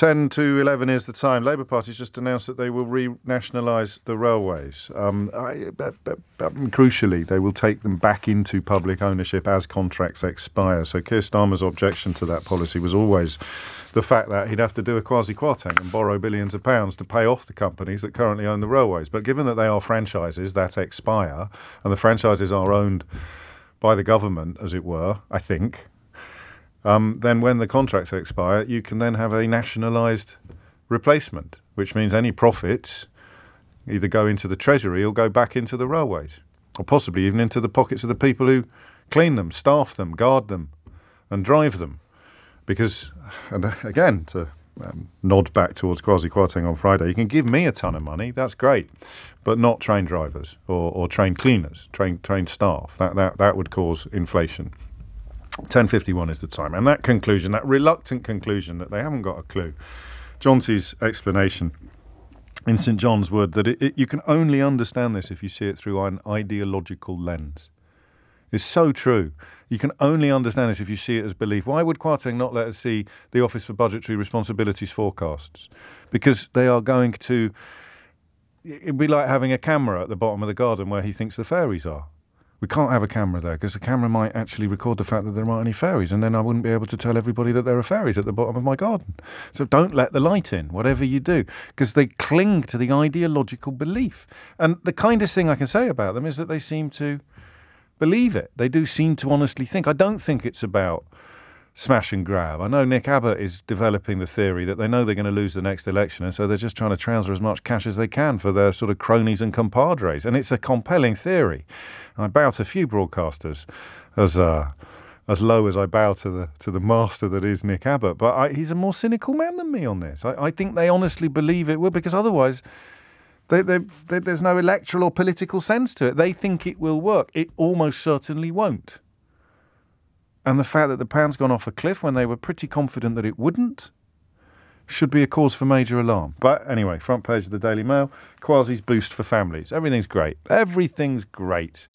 10 to 11 is the time. Labour Party's just announced that they will renationalise the railways. Crucially, they will take them back into public ownership as contracts expire. So Keir Starmer's objection to that policy was always the fact that he'd have to do a quasi-Kwarteng and borrow billions of pounds to pay off the companies that currently own the railways. But given that they are franchises that expire, and the franchises are owned by the government, as it were, I think, then when the contracts expire, you can then have a nationalised replacement, which means any profits either go into the Treasury or go back into the railways, or possibly even into the pockets of the people who clean them, staff them, guard them and drive them. Because, and again, to nod back towards quasi-Kwarteng on Friday, you can give me a ton of money, that's great, but not train drivers or train cleaners, train staff. That would cause inflation. 10:51 is the time. And that conclusion, that reluctant conclusion that they haven't got a clue. Johnson's explanation in St John's Wood that you can only understand this if you see it through an ideological lens. It's so true. You can only understand this if you see it as belief. Why would Kwarteng not let us see the Office for Budgetary Responsibility's forecasts? Because they are going to... It'd be like having a camera at the bottom of the garden where he thinks the fairies are. We can't have a camera there because the camera might actually record the fact that there aren't any fairies, and then I wouldn't be able to tell everybody that there are fairies at the bottom of my garden. So don't let the light in, whatever you do, because they cling to the ideological belief. And the kindest thing I can say about them is that they seem to believe it. They do seem to honestly think. I don't think it's about smash and grab. I know Nick Abbott is developing the theory that they know they're going to lose the next election, and so they're just trying to trouser as much cash as they can for their sort of cronies and compadres. And it's a compelling theory. I bow to few broadcasters as low as I bow to the master that is Nick Abbott. But he's a more cynical man than me on this. I think they honestly believe it will, because otherwise there's no electoral or political sense to it. They think it will work. It almost certainly won't. And the fact that the pound's gone off a cliff when they were pretty confident that it wouldn't should be a cause for major alarm. But anyway, front page of the Daily Mail, Kwasi's boost for families. Everything's great. Everything's great.